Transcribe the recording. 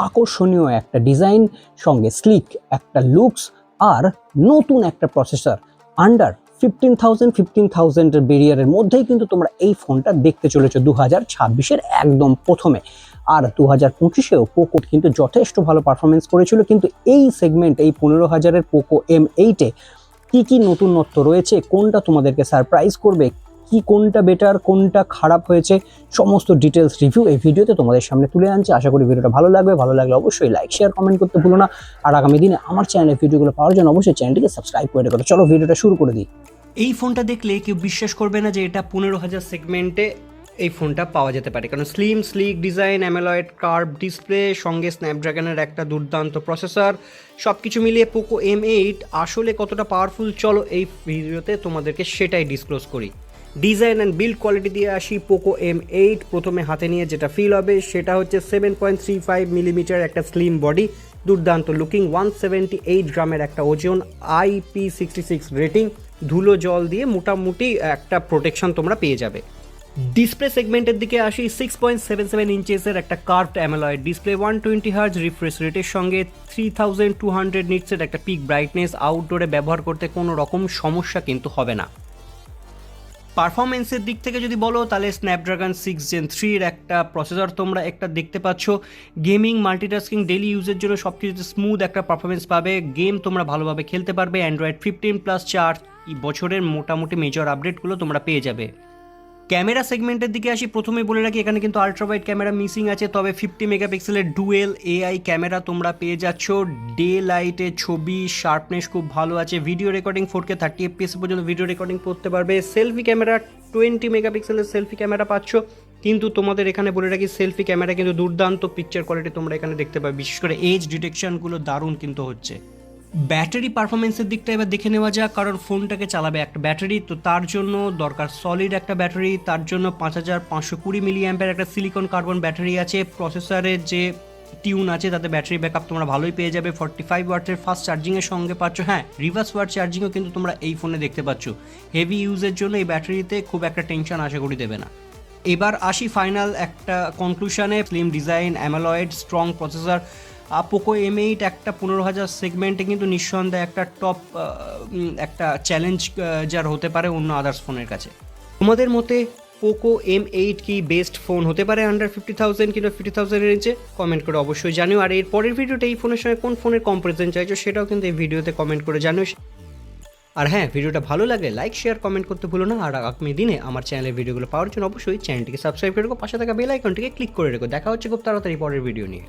আকর্ষণীয় একটা ডিজাইন সঙ্গে স্লিক একটা লুকস আর নতুন একটা প্রসেসর আন্ডার 15,000 ব্যারিয়ারের মধ্যেই কিন্তু তোমরা এই ফোনটা দেখতে চলেছো 2026-এর একদম প্রথমে। আর 2025-এও পোকো কিন্তু যথেষ্ট ভালো পারফরমেন্স করেছিল, কিন্তু এই সেগমেন্ট এই 15,000-এর পোকো M8-এ কি নতুনত্ব রয়েছে, কোনটা তোমাদেরকে সারপ্রাইজ করবে, কোনটা বেটার কোনটা খারাপ হয়েছে, সমস্ত ডিটেলস রিভিউ এই ভিডিওতে তোমাদের সামনে তুলে আনছি। আশা করি ভিডিওটা ভালো লাগবে, ভালো লাগলে অবশ্যই লাইক শেয়ার কমেন্ট করতে ভুলো না। আর আগামী দিনে আমার চ্যানেলের ভিডিওগুলো পাওয়ার জন্য অবশ্যই চ্যানেলটিকে সাবস্ক্রাইব করে রেখো। চলো ভিডিওটা শুরু করে দিই। এই ফোনটা দেখলে কেউ বিশ্বাস করবে না যে এটা 15,000 সেগমেন্টে এই ফোনটা পাওয়া যেতে পারে, কারণ slick design, AMOLED curve display, সঙ্গে স্ন্যাপড্রাগনের একটা দুর্দান্ত প্রসেসর, সব কিছু মিলিয়ে পোকো M8 আসলে কতটা পাওয়ারফুল চলো এই ভিডিওতে তোমাদেরকে সেটাই ডিসক্লোজ করি। ডিজাইন অ্যান্ড বিল্ড কোয়ালিটি দিয়ে আসি। পোকো M8 প্রথমে হাতে নিয়ে যেটা ফিল হবে সেটা হচ্ছে 7.35 মিলিমিটার একটা স্লিম বডি, দুর্দান্ত লুকিং, 178 গ্রামের একটা ওজন, IP66 রেটিং, ধুলো জল দিয়ে মোটামুটি একটা প্রোটেকশন তোমরা পেয়ে যাবে। ডিসপ্লে সেগমেন্টের দিকে আসি। 6.77 ইঞ্চেসের একটা curved AMOLED display, 120 hertz refresh রেটের সঙ্গে 3200 নিটসের একটা পিক ব্রাইটনেস, আউটডোরে ব্যবহার করতে কোনো রকম সমস্যা কিন্তু হবে না। পারফরমেন্সের দিক থেকে যদি বলো তাহলে স্ন্যাপড্রাগন 6 Gen 3-এর একটা প্রসেসর তোমরা একটা দেখতে পাচ্ছ। গেমিং, মাল্টিটাস্কিং, ডেইলি ইউজের জন্য সব কিছুতে স্মুথ একটা পারফরমেন্স পাবে, গেম তোমরা ভালোভাবে খেলতে পারবে। অ্যান্ড্রয়েড 15+4 বছরের মোটামুটি মেজর আপডেটগুলো তোমরা পেয়ে যাবে। ক্যামেরা সেগমেন্টের দিকে আসি। প্রথমে বলে রাখি এখানে কিন্তু আলট্রা ওয়াইড ক্যামেরা মিসিং আছে, তবে 50 মেগাপিক্সেলের ডুয়েল AI ক্যামেরা তোমরা পেয়ে যাচ্ছ। ডে লাইটে ছবি শার্পনেস খুব ভালো আছে। ভিডিও রেকর্ডিং 4K 30 FPS পর্যন্ত ভিডিও রেকর্ডিং করতে পারবে। সেলফি ক্যামেরা 20 মেগাপিক্সেলের সেলফি ক্যামেরা পাচ্ছ, কিন্তু তোমাদের এখানে বলে রাখি সেলফি ক্যামেরা কিন্তু দুর্দান্ত পিকচার কোয়ালিটি তোমরা এখানে দেখতে পাবে, বিশেষ করে এজ ডিটেকশনগুলো দারুণ কিন্তু হচ্ছে। ব্যাটারি পারফরমেন্সের দিকটা এবার দেখে নেওয়া যাক, কারণ ফোনটাকে চালাবে একটা ব্যাটারি, তো তার জন্য দরকার সলিড একটা ব্যাটারি। তার জন্য 5520 মিলিঅ্যাম্পের একটা সিলিকন কার্বন ব্যাটারি আছে। প্রসেসরের যে টিউন আছে তাতে ব্যাটারি ব্যাকআপ তোমরা ভালোই পেয়ে যাবে। 45 ওয়াটের ফাস্ট চার্জিংয়ের সঙ্গে পাচ্ছ। হ্যাঁ, রিভার্স ওয়াট চার্জিংও কিন্তু তোমরা এই ফোনে দেখতে পাচ্ছ। হেভি ইউজের জন্য এই ব্যাটারিতে খুব একটা টেনশন আশা করি দেবে না। এবার আসি ফাইনাল একটা কনক্লুশনে। Slim design, AMOLED, strong processor, Poco M8 একটা 15,000 সেগমেন্টে কিন্তু নিঃসন্দেহে একটা টপ একটা চ্যালেঞ্জ যার হতে পারে অন্য আদার্স ফোনের কাছে। তোমাদের মতে পোকো M8 কি বেস্ট ফোন হতে পারে আন্ডার 50,000 কিংবা 50,000 রেঞ্জে? কমেন্ট করে অবশ্যই জানিও। আর এর পরের ভিডিওটা এই ফোনের সঙ্গে কোন ফোনের কম্পারিজন চাইছো সেটাও কিন্তু এই ভিডিওতে কমেন্ট করে জানিও। আর হ্যাঁ, ভিডিওটা ভালো লাগলে লাইক শেয়ার কমেন্ট করতে ভুলো না। আর আগামী দিনে আমার চ্যানেলের ভিডিওগুলো পাওয়ার জন্য অবশ্যই চ্যানেলটিকে সাবস্ক্রাইব করে রেখো, পাশে থাকা বেল আইকনটিকে ক্লিক করে রেখো। দেখা হচ্ছে খুব তাড়াতাড়ি পরের ভিডিও নিয়ে।